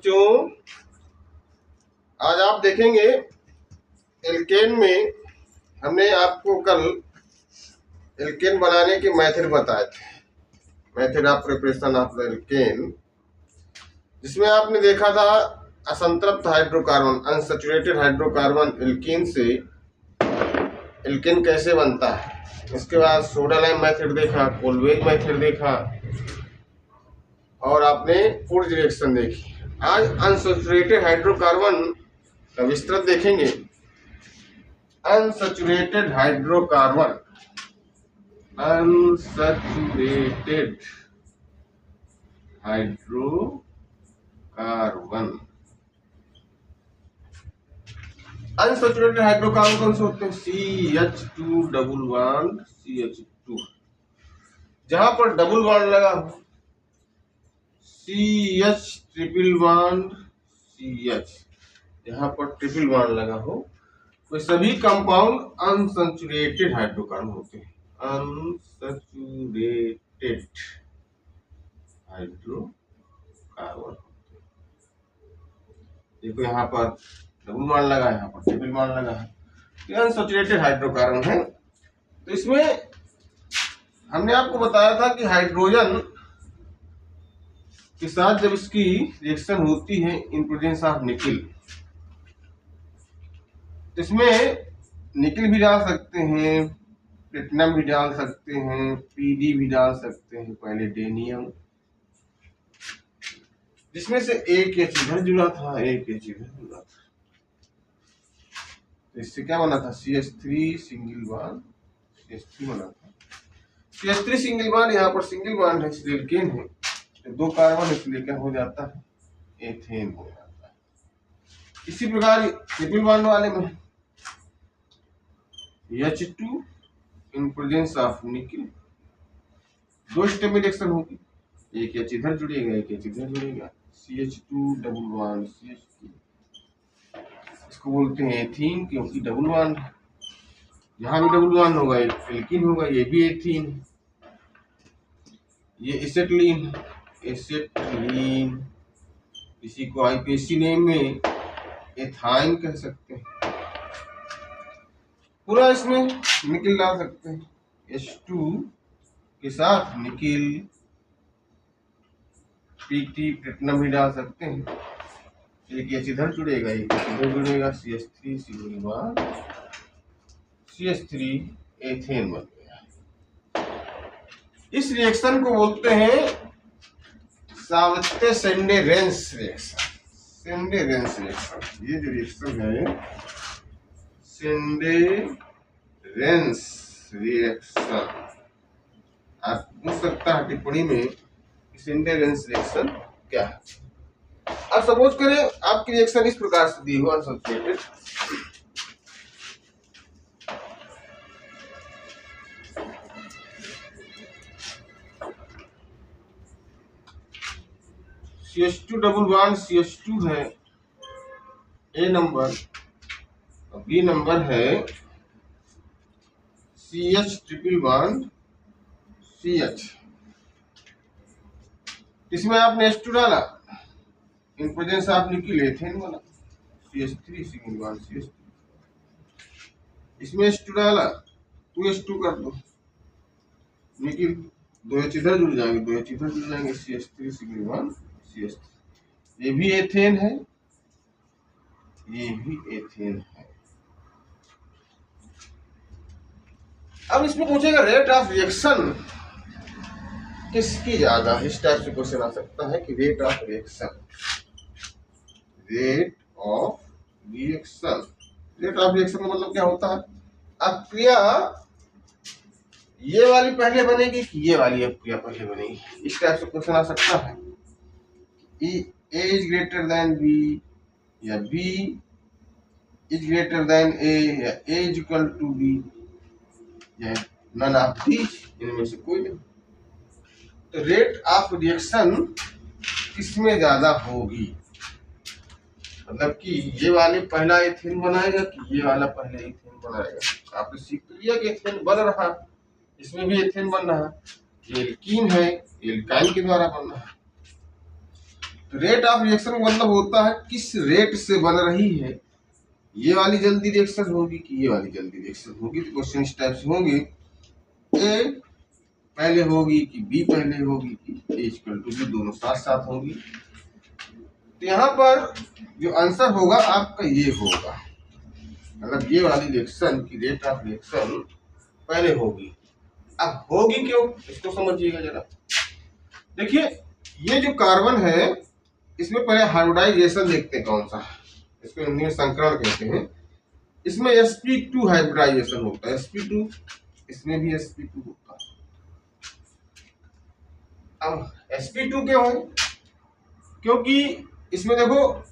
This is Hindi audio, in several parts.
बच्चों, आज आप देखेंगे एल्केन में हमने आपको कल एल्केन बनाने के मेथड बताए थे, method of preparation of alkene, जिसमें आपने देखा था असंतृप्त हाइड्रोकार्बन, अनसैचुरेटेड हाइड्रोकार्बन एल्कीन से एल्केन कैसे बनता है। इसके बाद सोडा लाइम मेथड देखा, कोलवेज मेथड देखा और आपने फूड रिएक्शन देखी। आज अनसैचुरेटेड हाइड्रोकार्बन का विस्तृत देखेंगे। Unsaturated hydrocarbon, unsaturated hydrocarbon, unsaturated hydrocarbon कौन से होते हैं? CH2 डबल बॉन्ड CH2, जहां पर डबल बॉन्ड लगा हो, CH ट्रिपल बॉन्ड CH, जहां पर ट्रिपल बॉन्ड लगा हो, तो सभी कंपाउंड अनसैचुरेटेड हाइड्रोकार्बन होते हैं। अनसैचुरेटेड हाइड्रोकार्बन, देखो यहाँ पर डबल बॉन्ड लगा है, यहाँ पर ट्रिपल बॉन्ड लगा है, तो अनसैचुरेटेड हाइड्रोकार्बन है। तो इसमें हमने आपको बताया था कि हाइड्रोजन के साथ जब इसकी रिएक्शन होती है इन प्रेजेंस ऑफ निकिल, तो इसमें निकिल भी डाल सकते हैं, प्लेटिनम भी डाल सकते हैं, PD भी डाल सकते हैं, पहले डेनियम, जिसमें से एक H इधर जुड़ा था, एक H इधर जुड़ा था, तो इससे क्या बना था? CH3 सिंगल बॉन्ड CH3 बना था। CH3 सिंगल बॉन्ड, यहाँ पर सिंगल बॉन्ड है इसलिए एल्केन है, तो दो कार्बन इसलिए क्या हो जाता है? एथेन हो जाता है। इसी प्रकार ट्रिपल बॉन्ड वाले में H2 in presence of nickel, दो स्टेप में रिएक्शन होगी, एक H इधर जुड़ेगा, एक H इधर जुड़ेगा, CH2 डबल बॉन्ड CH2, इसको बोलते हैं एथीन, क्योंकि डबल बॉन्ड, यहाँ भी डबल बॉन्ड होगा, एल्कीन होगा, ये भी एथीन, ये एसिटिलीन, एसिटिलीन, इसी को आईपीएसी नेम में एथाइन कह सकते हैं। पूरा इसमें निकिल डाल सकते हैं, H2 के साथ निकिल, PT प्लेटिनम भी डाल सकते हैं, एक H इधर जुड़ेगा, एक इधर जुड़ेगा, CH3 single bond CH3 ethane बन गया। इस रिएक्शन को बोलते हैं सावत्ते-सेंडेरेंस रिएक्शन, सेंडेरेंस रिएक्शन। ये जो रिएक्शन है सेंडेरेंस रिएक्शन, आप पूछ सकता है टिप्पणी में सेंडेरेंस रिएक्शन क्या है। अब सपोज करें आपकी रिएक्शन इस प्रकार से दी हो, unsaturated, CH2 double bond CH2 है A नंबर, B नंबर है CH ट्रिपल बॉन्ड CH, इसमें आपने H2 डाला, in presence of nickel ethane बना, CH3 सिंगल बॉन्ड CH3, इसमें H2 डाला, 2H2 कर दो, निकिल, दो H इधर जुड़ जाएंगे, दो H इधर जुड़ जाएंगे, CH3 सिंगल बॉन्ड CH3, ये भी एथेन है, ये भी एथेन है। अब इसमें पूछेगा रेट ऑफ रिएक्शन किसकी ज्यादा है, इस टाइप से क्वेश्चन आ सकता है कि rate of reaction, rate of reaction, rate of reaction का मतलब क्या होता है? अब क्रिया ये वाली पहले बनेगी कि ये वाली अब क्रिया पहले बनेगी, इस टाइप से क्वेश्चन आ सकता है। A is greater than B या B is greater than A या A is equal to B या नन ऑफ दीज, इनमें से कोई नहीं। तो रेट ऑफ रिएक्शन किसमें ज्यादा होगी, मतलब कि ये वाले पहला एथेन बनाएगा कि ये वाला पहले एथेन बनाएगा। आपने सीख लिया कि एथेन बन रहा, इसमें भी एथेन बन रहा, ये एल्कीन है, एल्काइन के द्वारा बन रहा। तो रेट ऑफ रिएक्शन का मतलब होता है किस रेट से बन रही है, ये वाली जल्दी रिएक्शन होगी कि ये वाली जल्दी रिएक्शन होगी। तो क्वेश्चन इस टाइप से होंगे, ए पहले होगी कि बी पहले होगी कि ए इक्वल टू बी, दोनों साथ साथ होगी। तो यहाँ पर जो आंसर होगा आपका ये होगा, मतलब ये वाली रिएक्शन की रेट ऑफ रिएक्शन पहले होगी। अब होगी क्यों, इसको समझिएगा जरा। देखिए ये जो कार्बन है इसमें पहले हाइब्रिडाइजेशन देखते हैं कौन सा है, इसको हिंदी में संकरण कहते हैं। इसमें sp2 हाइब्रिडाइजेशन होता है, sp2, इसमें भी sp2 होता है। अब sp2 क्यों है, क्योंकि इसमें देखो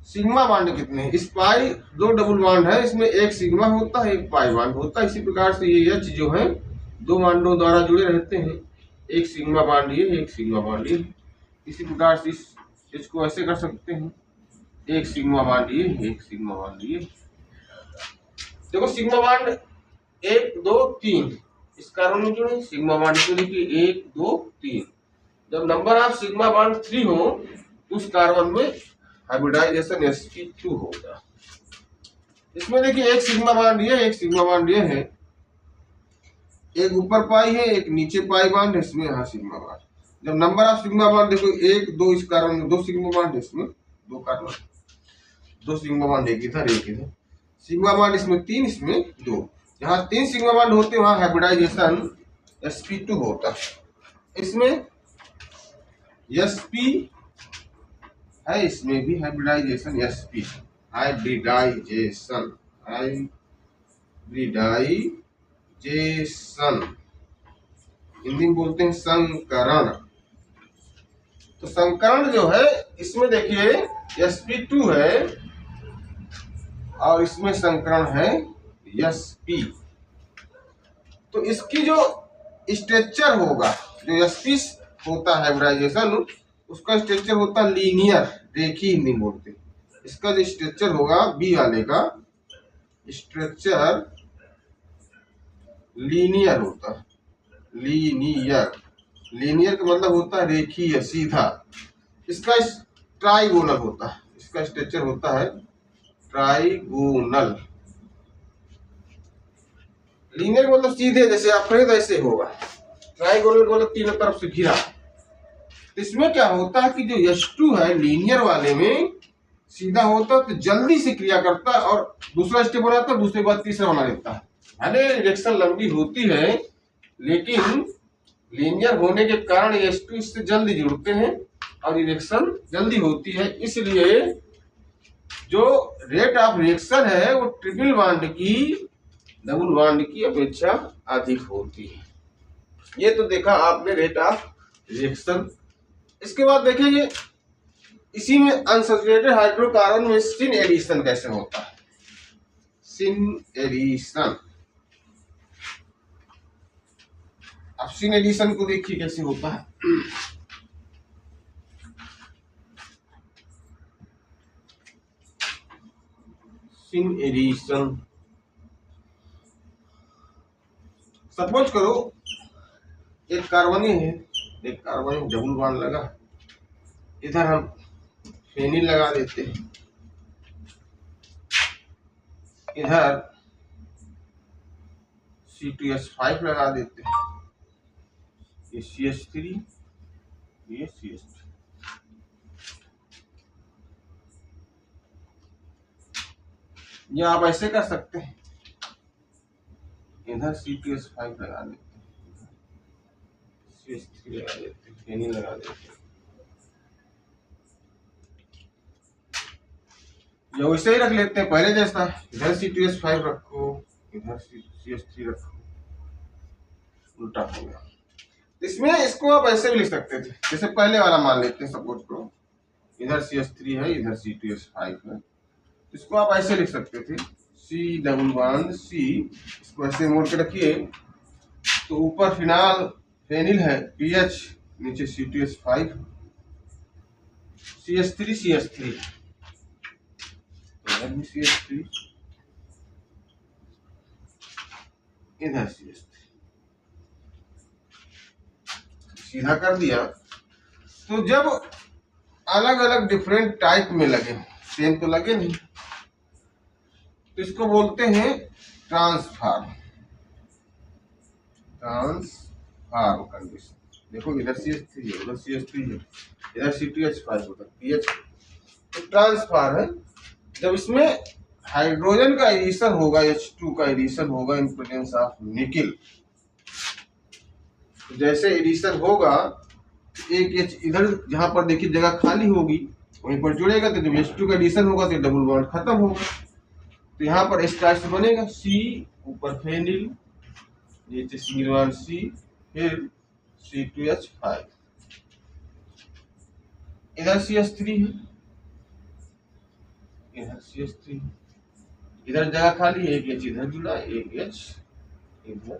सिग्मा बॉन्ड कितने हैं, इस पाई दो डबल बॉन्ड है, इसमें एक सिग्मा होता है एक पाई बॉन्ड होता है। इसी प्रकार से ये H जो है दो बॉन्डों द्वारा जुड़े रहते हैं, एक सिग्मा बॉन्ड ये एक सिग्मा बॉन्ड ये। इसी प्रकार से इस H को ऐसे कर सकते हैं, एक सिग्मा बॉन्ड ये एक सिग्मा बॉन्ड ये। देखो सिग्मा बॉन्ड 1 2 3 इस कार्बन में जुड़े, सिग्मा बॉन्ड को देखिए 1 2 3। जब नंबर ऑफ सिग्मा बॉन्ड 3 हो उस कार्बन में हाइब्रिडाइजेशन sp2 होगा। इसमें देखिए एक सिग्मा बॉन्ड ये एक सिग्मा बॉन्ड ये है, एक ऊपर पाई है एक नीचे पाई बॉन्ड है, इसमें यहाँ सिग्मा बॉन्ड। जब नंबर ऑफ सिग्मा बॉन्ड देखो 1 2, इस कार्बन में 2 सिग्मा बॉन्ड है, इसमें 2 कार्बन 2 सिग्मा बॉन्ड एक इधर एक इधर, सिग्मा बॉन्ड इसमें 3 इसमें 2। जहाँ 3 सिग्मा बॉन्ड होते हैं वहाँ हाइब्रिडाइजेशन sp2 होता है। इसमें sp है, इसमें भी हाइब्रिडाइजेशन sp, हाइब्रिडाइजेशन हिंदी में बोलते हैं संकरण। तो संकरण जो है इसमें देखिए sp2 है और इसमें संकरण है sp। तो इसकी जो स्ट्रक्चर होगा, जो sp होता है हाइब्रिडाइजेशन, उसका स्ट्रक्चर होता है लीनियर, रेखीय हिंदी में बोलते हैं। इसका जो स्ट्रक्चर होगा बी वाले का स्ट्रक्चर लीनियर होता है, लीनियर का मतलब होता है रेखीय सीधा। इसका ट्राइगोनल होता है, इसका स्ट्रक्चर होता है ट्राइगोनल। लीनियर मतलब सीधे, जैसे आप कहें तो ऐसे होगा। ट्राइगोनल मतलब तीनों तरफ से घिरा। इसमें क्या होता है कि जो H2 है लीनियर वाले में सीधा होता है तो जल्दी से क्रिया करता है और दूसरा स्टेप बनाता है, दूसरे बाद तीसरा बना देता है। भले रिएक्शन लंबी होती है लेकिन लीनियर होने के कारण H2 इससे जल्दी जुड़ते हैं और रिएक्शन जल्दी होती है। इसलिए जो रेट ऑफ रिएक्शन है वो ट्रिपल बॉन्ड की डबल बॉन्ड की अपेक्षा अधिक होती है। ये तो देखा आपने रेट ऑफ रिएक्शन। इसके बाद देखेंगे इसी में अनसैचुरेटेड हाइड्रोकार्बन में सिन एडिशन कैसे होता है। सिन एडिशन, अब सिन एडिशन को देखिए कैसे होता है। सिन एडिशन, सपोज करो एक कार्बन है, एक कार्बन डबल बॉन्ड लगा, इधर हम फेनिल लगा देते हैं, इधर C2H5 लगा देते हैं, ये CH3 ये CH3। ये आप ऐसे कर सकते हैं, इधर C2H5 लगा देते हैं, CH3 लगा देते हैं, फेनिल लगा देते हैं, या वैसे ही रख लेते हैं पहले जैसा। इधर C2H5 रखो इधर CH3 रखो, उल्टा हो गया। इसमें इसको आप ऐसे भी लिख सकते थे, जैसे पहले वाला मान लेते हैं, सपोज करो इधर CH3 है इधर C2H5 है, इसको आप ऐसे लिख सकते थे C डबल बॉन्ड C, इसको ऐसे मोड़ के रखिए तो ऊपर फिनाल फेनिल है PH, नीचे C2H5 CH3 इधर भी CH3 इधर CH3, सीधा कर दिया। तो जब अलग अलग डिफरेंट टाइप में लगे, सेम तो लगे नहीं, तो इसको बोलते हैं ट्रांसफार्म कंडीशन। देखो इधर CH3 है, उधर CH3 है, इधर C2H5 उधर PH, तो ट्रांसफार है। जब इसमें हाइड्रोजन का एडिशन होगा, H2 का एडिशन होगा इन प्रेजेंस ऑफ निकिल, तो जैसे एडिशन होगा एक H इधर जहां पर देखिए जगह खाली होगी वहीं पर जुड़ेगा, तो जब H2 का एडिशन होगा तो डबल बॉन्ड खत्म होगा, तो यहाँ पर H से बनेगा C, ऊपर फेनिल, नीचे सिंगल बॉन्ड C, फिर C2H5, इधर CH3 है, इधर CH3 है, इधर जगह खाली है, एक H इधर जुड़ा, एक H इधर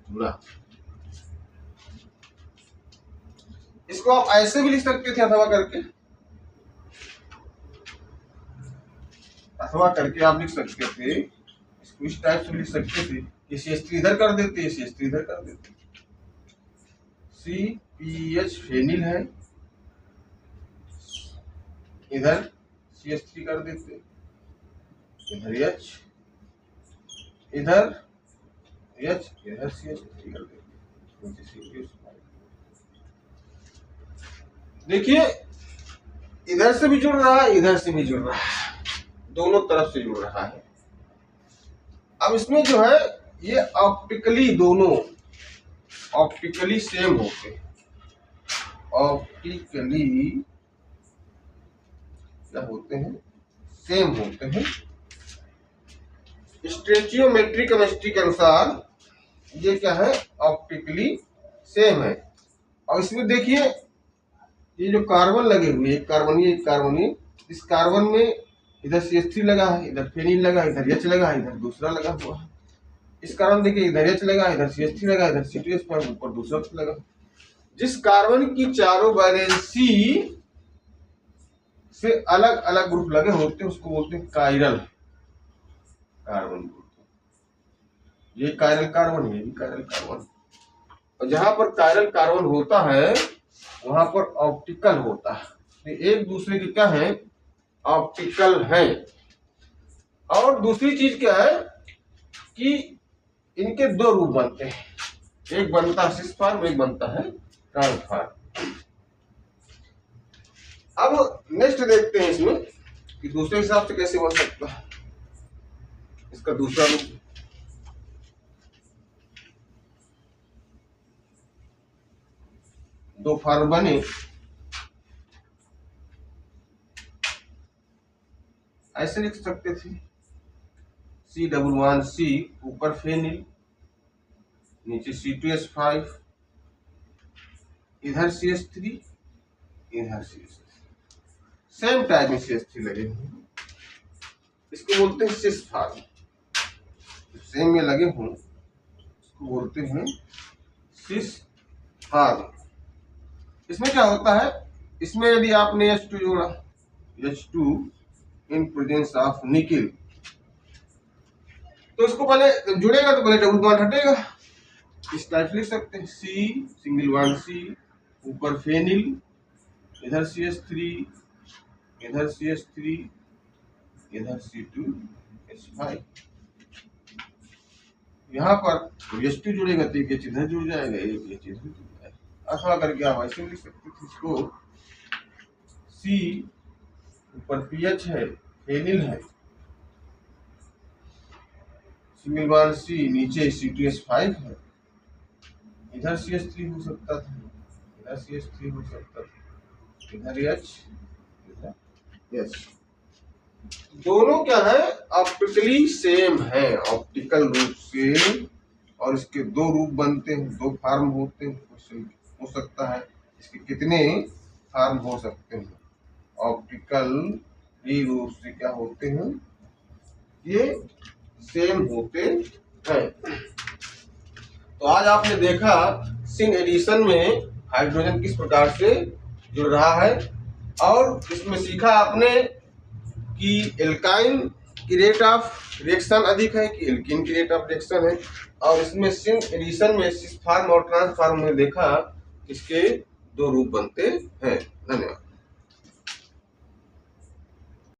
जुड़ा। इसको आप ऐसे भी लिख सकते थे अथवा करके, आप लिख सकते थे, इसको इस टाइप से लिख सकते थे कि CH3 इधर कर देते, CH3 इधर कर देते, CPH फेनिल है, इधर CH3 कर देते, इधर H, इधर H, इधर CH3 कर देते। देखिए इधर से भी जुड़ रहा है, इधर से भी जुड़ रहा है, दोनों तरफ से जुड़ रहा है। अब इसमें जो है ये ऑप्टिकली, दोनों ऑप्टिकली सेम होते हैं, ऑप्टिकली क्या होते हैं, सेम होते हैं। स्टोइचियोमेट्रिक केमिस्ट्री के अनुसार ये क्या है, ऑप्टिकली सेम है। और इसमें देखिए ये जो कार्बन लगे हुए, एक कार्बन, एक कार्बन, इस कार्बन में इधर CH3 लगा है, इधर फेनिल लगा, इधर H लगा है, इधर दूसरा लगा हुआ है। इस कार्बन देखिए इधर H लगा, इधर CH3 लगा, इधर C2H5 ऊपर दूसरा लगा। जिस कार्बन की चारों वैलेंसी से अलग अलग ग्रुप लगे होते हैं उसको बोलते हैं कायरल कार्बन ग्रुप। ये कायरल कार्बन, ये भी कायरल कार्बन। और जहां पर कायरल कार्बन होता है वहां पर ऑप्टिकल होता है, एक दूसरे के क्या है, ऑप्टिकल है। और दूसरी चीज क्या है कि इनके दो रूप बनते हैं, एक बनता है सिस फॉर्म, एक बनता है ट्रांस फॉर्म। अब नेक्स्ट देखते हैं इसमें कि दूसरे हिसाब से कैसे बन सकता है इसका दूसरा रूप। दो फॉर्म बने, ऐसे लिख सकते थे, C11C, ऊपर फेनिल, नीचे C2H5, इधर CH3, इधर CH3, सेम टाइप में CH3 लगे हुए, इसको बोलते हैं सिस फॉर्म। सेम में लगे हों इसको बोलते हैं सिस फॉर्म। इसमें क्या होता है, इसमें यदि आपने H2 जोड़ा, H2 in presence of nickel, तो इसको पहले जुड़ेगा तो पहले डबल बॉन्ड हटेगा, इस टाइप लिख सकते हैं, C, सिंगल बॉन्ड C, ऊपर फेनिल, इधर CH3, इधर CH3, इधर C2H5। यहाँ पर H2 जुड़ेगा तो एक H इधर जुड़ जाएगा, एक H इधर जुड़ जाएगा। अथवा करके आप ऐसे लिख सकते थे इसको, C, ऊपर PH है, फेनिल है, सिंगल बॉन्ड C, नीचे C2H5 है, इधर CH3 हो सकता था, इधर CH3 हो सकता था, इधर H, इधर H। दोनों क्या है, ऑप्टिकली सेम है, ऑप्टिकल रूप से, और इसके दो रूप बनते हैं, दो फॉर्म होते हैं, हो सकता है इसके कितने फॉर्म हो सकते हैं, ऑप्टिकल रूप से क्या होते हैं, ये सेम होते हैं। तो आज आपने देखा सिन एडिशन में हाइड्रोजन किस प्रकार से जुड़ रहा है, और इसमें सीखा आपने कि एल्काइन की रेट ऑफ रिएक्शन अधिक है कि एल्कीन की रेट ऑफ रिएक्शन है। और इसमें सिन एडिशन में सिस फॉर्म और ट्रांस फॉर्म में देखा इसके दो रूप बनते हैं। धन्यवाद।